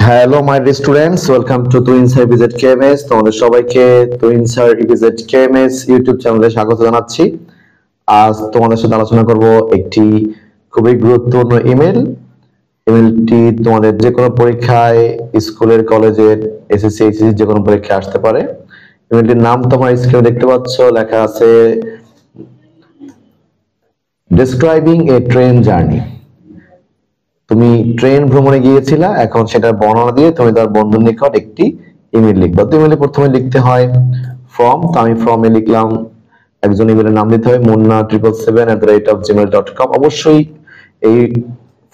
Hello my dear students, welcome to টুইনসার EPZ KMS. তোমাদের সবাইকে টুইনসার ইপিজেড কেএমএস ইউটিউব চ্যানেলে স্বাগত জানাচ্ছি। আজ তোমাদের সাথে আলোচনা করব একটি খুবই গুরুত্বপূর্ণ ইমেলটি তোমাদের যে কোনো পরীক্ষায়, স্কুলের, কলেজের, এসএসসি, এইচএসসি যে কোনো পরীক্ষায় আসতে পারে। ইমেলটির নাম তোমরা স্ক্রিনে দেখতে পাচ্ছ, লেখা আছে ডেসক্রাইবিং এ ট্রেন জার্নি। তুমি ট্রেন ভ্রমণে গিয়েছিলা, এখন সেটার বর্ণনা দিয়ে তুমি তার বন্ধুর নিকট একটি ইমেল লিখবা। তো ইমেলে প্রথমে লিখতে হয় ফ্রম, তো আমি ফ্রমে লিখলাম। একজন ইমেলের নাম দিতে হয় munna777@gmail.com। অবশ্যই এই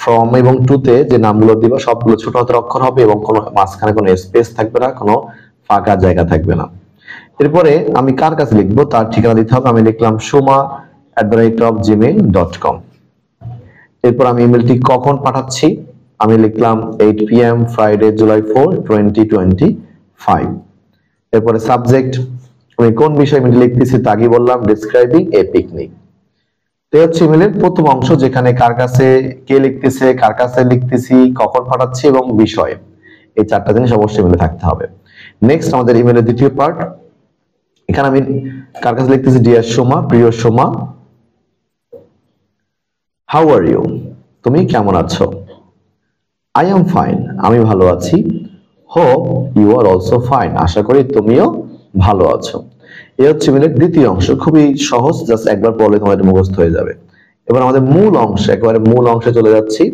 ফ্রম এবং টুতে যে নামগুলো দিবা সবগুলো ছোট হাতের অক্ষর হবে এবং কোনো মাঝখানে কোনো স্পেস থাকবে না, কোনো ফাঁকা জায়গা থাকবে না। এরপরে আমি কার কাছে লিখবো তার ঠিকানা দিতে হবে। আমি লিখলাম suma@gmail.com। এরপর আমি ইমেলটি কখন পাঠাচ্ছি, আমি লিখলাম 8 PM ফ্রাইডে জুলাই 4, 2025। এরপরে সাবজেক্ট, আমি কোন বিষয়ে ইমেল লিখতেছি তা কি বললাম, ডেসক্রাইবিং এ পিকনিক। তো হচ্ছে ইমেলের প্রথম অংশ, যেখানে কার কাছে কে লিখতেছে, কার কাছে লিখতেছি, কখন পাঠাচ্ছি এবং বিষয়, এই চারটা জিনিস অবশ্যই ইমেলে থাকতে হবে। নেক্সট আমাদের ইমেলের দ্বিতীয় পার্ট, এখানে আমি কার কাছে লিখতেছি ডিয়ার সোমা, প্রিয় সোমা, হাউ আর ইউ, তুমি কেমন আছো। আই এম ফাইন, আমি ভালো আছি। Hope you are also fine, আশা করি তুমিও ভালো আছো। এই হচ্ছে ইমেলের দ্বিতীয় অংশ, খুবই সহজ, জাস্ট একবার পড়লে তোমাদের মুখস্থ হয়ে যাবে। এবার আমাদের মূল অংশে, একেবারে মূল অংশে চলে যাচ্ছি।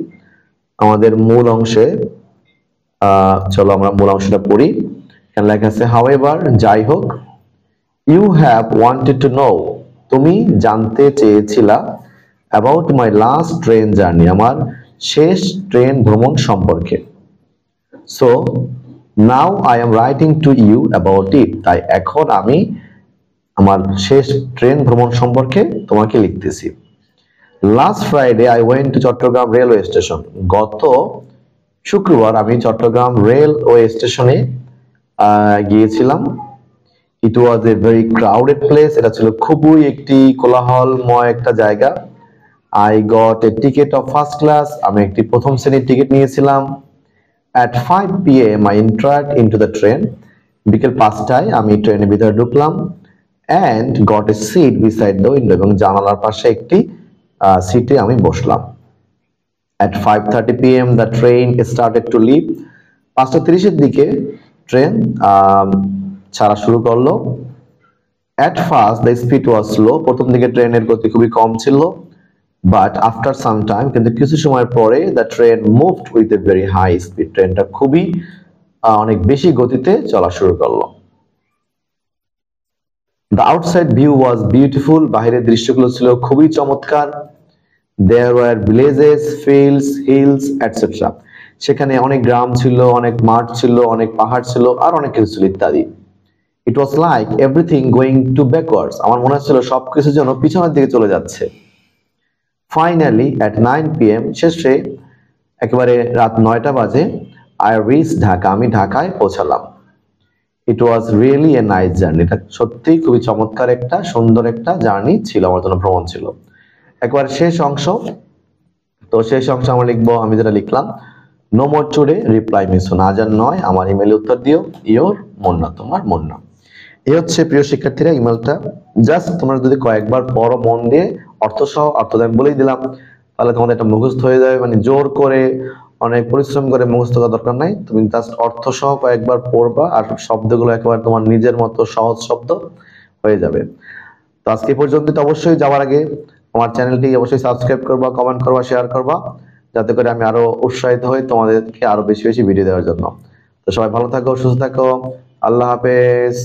আমাদের মূল অংশে চলো আমরা মূল অংশটা পড়ি। এখানে লেখা আছে হাউএভার, যাই হোক, you have wanted to know, তুমি জানতে চেয়েছিলা, about my last train journey, আমার শেষ ট্রেন ভ্রমণ সম্পর্কে। So now I am writing to you about it, তাই এখন আমি আমার শেষ ট্রেন ভ্রমণ সম্পর্কে তোমাকে লিখতেছি। Last Friday I went to Chattogram railway station, গত শুক্রবার আমি চট্টগ্রাম রেলওয়ে স্টেশনে গিয়েছিলাম। It was a very crowded place, এটা ছিল খুবই একটি কোলাহলময় একটা জায়গা। I got a ticket of first class, আমি একটি প্রথম শ্রেণীর টিকিট নিয়েছিলাম। At 5 PM I entered into the train, বিকেল 5টায় আমি ট্রেনের ভিতরে ঢুকলাম। And got a seat beside the window, এবং জানালার পাশে একটি সিটে আমি বসলাম। At 5:30 PM the train started to leave, 5:30 দিকে ট্রেন ছাড়া শুরু করলো। At first the speed was slow, প্রথম দিকে ট্রেনের গতি খুবই কম ছিল। But after some time, কিন্তু কিছু সময় পরে the train moved with a very high speed, ট্রেনটা খুবই অনেক বেশি গতিতে চলা শুরু করলো। The outside view was beautiful, বাহিরের দৃশ্যগুলো ছিল খুবই চমৎকার। There were villages, fields, hills, etc. সেখানে অনেক গ্রাম ছিল, অনেক মাঠ ছিল, অনেক পাহাড় ছিল, আর অনেক কিছু ছিল ইত্যাদি। It was like everything going to backwards, আমার মনে হচ্ছিল সবকিছু যেন পিছনের দিকে চলে যাচ্ছে। Finally at 9 PM, শেষে একেবারে রাত 9টা বাজে, I reached ঢাকা, আমি ঢাকায় পৌঁছালাম। It was really a nice journey, এটা সত্যি খুবই চমৎকার একটা সুন্দর একটা জার্নি ছিল, আমার জন্য ভ্রমণ ছিল। একবার শেষ অংশ, তো শেষ অংশ আমরা লিখবো, আমি যেটা লিখলাম, no more today, reply me soon, আজ আর নয়, আমার ইমেলে উত্তর দিও, ইওর মুন্না, তোমার মুন্না। এই হচ্ছে প্রিয় শিক্ষার্থীরা ইমেলটা, জাস্ট তোমরা যদি কয়েকবার পড়ো মন দিয়ে, অর্থ সহ, অর্থ আমি বলেই দিলাম, তাহলে তোমাদের একটা মুখস্থ হয়ে যাবে। মানে জোর করে অনেক পরিশ্রম করে মুখস্থ করার দরকার নাই, তুমি জাস্ট অর্থ সহ কয়েকবার পড়বা, আর শব্দগুলো একেবারে তোমার নিজের মতো সহজ শব্দ হয়ে যাবে। তো আজকে পর্যন্ত, অবশ্যই যাওয়ার আগে আমার চ্যানেলটি অবশ্যই সাবস্ক্রাইব করবা, কমেন্ট করবা, শেয়ার করবা, যাতে করে আমি আরো উৎসাহিত হই তোমাদেরকে আরো বেশি বেশি ভিডিও দেওয়ার জন্য। তো সবাই ভালো থাকো, সুস্থ থাকো, আল্লাহ হাফেজ।